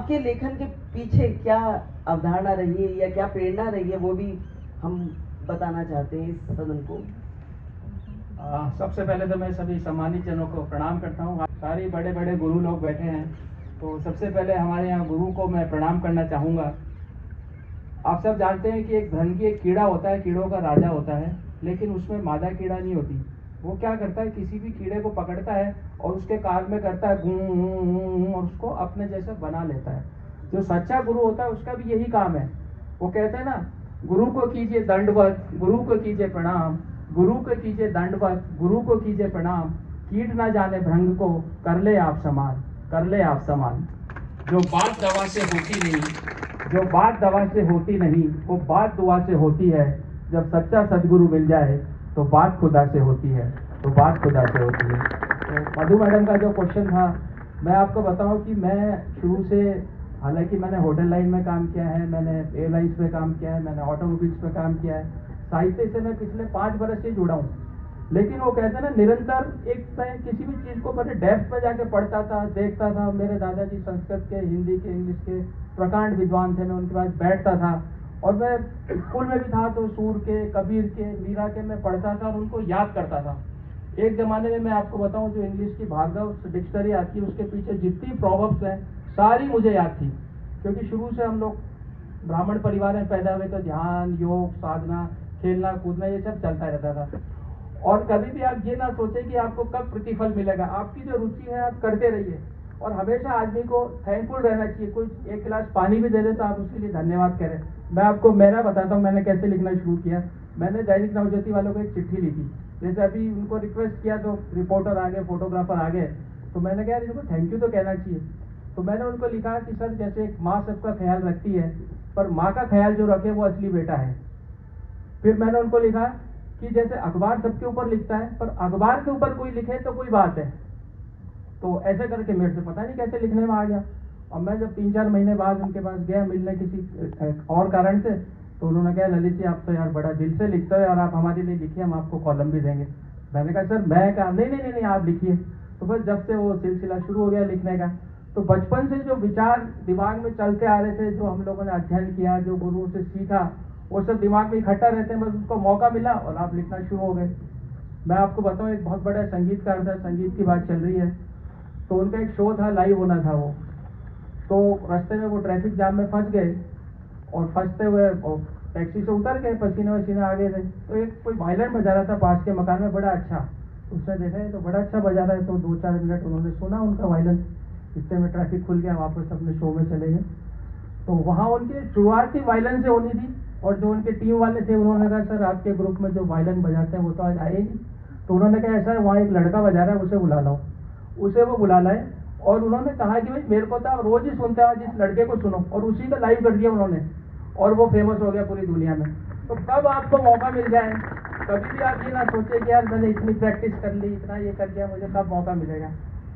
आपके लेखन के पीछे क्या अवधारणा रही है या क्या प्रेरणा रही है, वो भी हम बताना चाहते हैं इस सदन को। सबसे पहले तो मैं सभी सम्मानित जनों को प्रणाम करता हूँ। सारे बड़े बड़े गुरु लोग बैठे हैं, तो सबसे पहले हमारे यहाँ गुरु को मैं प्रणाम करना चाहूँगा। आप सब जानते हैं कि एक धन की एक कीड़ा होता है, कीड़ों का राजा होता है, लेकिन उसमें मादा कीड़ा नहीं होती। वो क्या करता है, किसी भी कीड़े को पकड़ता है और उसके कान में करता है गूं गूं गूं गूं और उसको अपने जैसा बना लेता है। जो सच्चा गुरु होता है उसका भी यही काम है। वो कहते हैं ना, गुरु को कीजिए दंडवत, गुरु को कीजिए प्रणाम, गुरु को कीजिए दंडवत, गुरु को कीजिए प्रणाम, कीट ना जाने भृंग को, कर ले आप समान, कर ले आप समान। जो बात दवा से होती नहीं, जो बात दवा से होती नहीं, वो बात दुआ से होती है। जब सच्चा सदगुरु मिल जाए तो बात खुदा से होती है, तो बात खुदा से होती है। तो मधु मैडम का जो क्वेश्चन था, मैं आपको बताऊं कि मैं शुरू से, हालांकि मैंने होटल लाइन में काम किया है, मैंने एयरलाइंस में काम किया है, मैंने ऑटोमोबाइल्स में काम किया है, साहित्य से मैं पिछले 5 वर्ष से जुड़ा हूँ। लेकिन वो कहते हैं ना, निरंतर एक किसी भी चीज़ को मैंने डेप्थ में जाके पढ़ता था, देखता था। मेरे दादाजी संस्कृत के, हिंदी के, इंग्लिश के प्रकांड विद्वान थे, मैं उनके पास बैठता था और मैं स्कूल में भी था तो सूर के, कबीर के, मीरा के मैं पढ़ता था और उनको याद करता था। एक ज़माने में मैं आपको बताऊं, जो इंग्लिश की भागवत डिक्शनरी आती है उसके पीछे जितनी प्रोवर्ब्स हैं सारी मुझे याद थी, क्योंकि शुरू से हम लोग ब्राह्मण परिवार में पैदा हुए, तो ध्यान, योग, साधना, खेलना कूदना ये सब चलता रहता था। और कभी भी आप ये ना सोचें कि आपको कब प्रतिफल मिलेगा। आपकी जो रुचि है आप करते रहिए और हमेशा आदमी को थैंकफुल रहना चाहिए। कोई एक गिलास पानी भी दे दे तो आप उसके लिए धन्यवाद करें। मैं आपको मेरा बताता हूँ मैंने कैसे लिखना शुरू किया। मैंने दैनिक नवज्योति वालों को एक चिट्ठी लिखी। जैसे अभी उनको रिक्वेस्ट किया तो रिपोर्टर आ गए, फोटोग्राफर आ गए, तो मैंने कहा इनको थैंक यू तो कहना चाहिए। तो मैंने उनको लिखा कि सर, जैसे एक माँ सबका ख्याल रखती है, पर माँ का ख्याल जो रखे वो असली बेटा है। फिर मैंने उनको लिखा कि जैसे अखबार सबके ऊपर लिखता है, पर अखबार के ऊपर कोई लिखे तो कोई बात है। तो ऐसे करके मेरे से पता नहीं कैसे लिखने में आ गया। और मैं जब 3-4 महीने बाद उनके पास गया मिलने किसी और कारण से, तो उन्होंने कहा, ललित जी आप तो यार बड़ा दिल से लिखते हो यार, आप हमारे लिए लिखिए, हम आपको कॉलम भी देंगे। मैंने कहा सर, मैं कहा नहीं आप लिखिए। तो बस जब से वो सिलसिला शुरू हो गया लिखने का, तो बचपन से जो विचार दिमाग में चलते आ रहे थे, जो हम लोगों ने अध्ययन किया, जो गुरुओं से सीखा, वो सब दिमाग में इकट्ठा रहते हैं। बस उसको मौका मिला और आप लिखना शुरू हो गए। मैं आपको बताऊं, एक बहुत बड़ा संगीतकार था, संगीत की बात चल रही है, तो उनका एक शो था, लाइव होना था वो। तो रास्ते में वो ट्रैफिक जाम में फंस गए और फंसते हुए टैक्सी से उतर गए, पसीने वसीने आ गए थे। तो एक कोई वायलिन बजा रहा था पास के मकान में, बड़ा अच्छा। उसने देखा है तो बड़ा अच्छा बजा रहा है, तो 2-4 मिनट उन्होंने सुना उनका वायलिन। इतने में ट्रैफिक खुल गया, वापस अपने शो में चले गए। तो वहाँ उनकी शुरुआत ही वायलिन से होनी थी। और जो उनके टीम वाले थे उन्होंने कहा, सर आपके ग्रुप में जो वायलिन बजाते हैं वो तो आज आए नहीं। तो उन्होंने कहा, ऐसा है वहाँ एक लड़का बजा रहा है, उसे बुला लाओ। उसे वो बुला लाए और उन्होंने कहा कि भाई मेरे को तो आप रोज ही सुनते हो, जिस लड़के को सुनो, और उसी का लाइव कर दिया उन्होंने और वो फेमस हो गया पूरी दुनिया में। तो कब आपको मौका मिल जाए, कभी भी आप ये ना सोचे कि यार मैंने इतनी प्रैक्टिस कर ली, इतना ये कर दिया, मुझे कब मौका मिलेगा।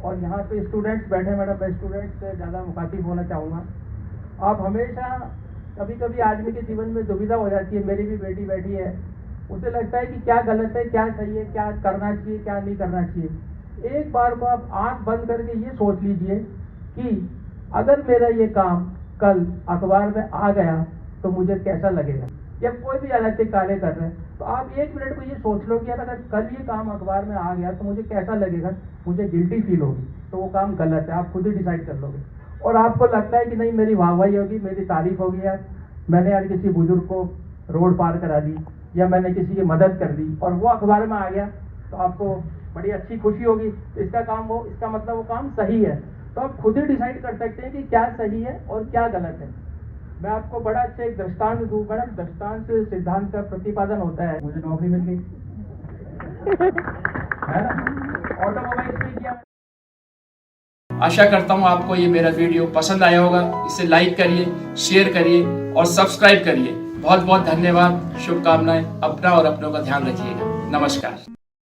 और यहाँ पे स्टूडेंट्स बैठे, मैडम मैं स्टूडेंट्स से ज़्यादा मुखातिब होना चाहूँगा। आप हमेशा, कभी कभी आदमी के जीवन में दुविधा हो जाती है। मेरी भी बेटी बैठी है, उसे लगता है कि क्या गलत है, क्या सही है, क्या करना चाहिए, क्या नहीं करना चाहिए। एक बार को आप आंख बंद करके ये सोच लीजिए कि अगर मेरा ये काम कल अखबार में आ गया तो मुझे कैसा लगेगा। या कोई भी अनैतिक कार्य कर रहे हैं तो आप 1 मिनट को ये सोच लो कि यार अगर कल ये काम अखबार में आ गया तो मुझे कैसा लगेगा, मुझे गिल्टी फील होगी, तो वो काम गलत है। आप खुद ही डिसाइड कर लोगे। और आपको लगता है कि नहीं मेरी वाहवाही होगी, मेरी तारीफ होगी, यार मैंने यार किसी बुजुर्ग को रोड पार करा दी या मैंने किसी की मदद कर दी और वो अखबार में आ गया, तो आपको बड़ी अच्छी खुशी होगी। इसका काम वो, इसका मतलब वो काम सही है। तो आप खुद ही डिसाइड कर सकते हैं कि क्या सही है और क्या गलत है। मैं आपको बड़ा अच्छा एक दृष्टांत दूं। मैडम, दृष्टांत से सिद्धांत का प्रतिपादन होता है। मुझे नौकरी मिल गई है ना, ऑटोमोबाइल्स में किया। आशा करता हूँ आपको ये मेरा वीडियो पसंद आया होगा। इसे लाइक करिए, शेयर करिए और सब्सक्राइब करिए। बहुत बहुत धन्यवाद, शुभकामनाएं। अपना और अपनों का ध्यान रखिएगा। नमस्कार।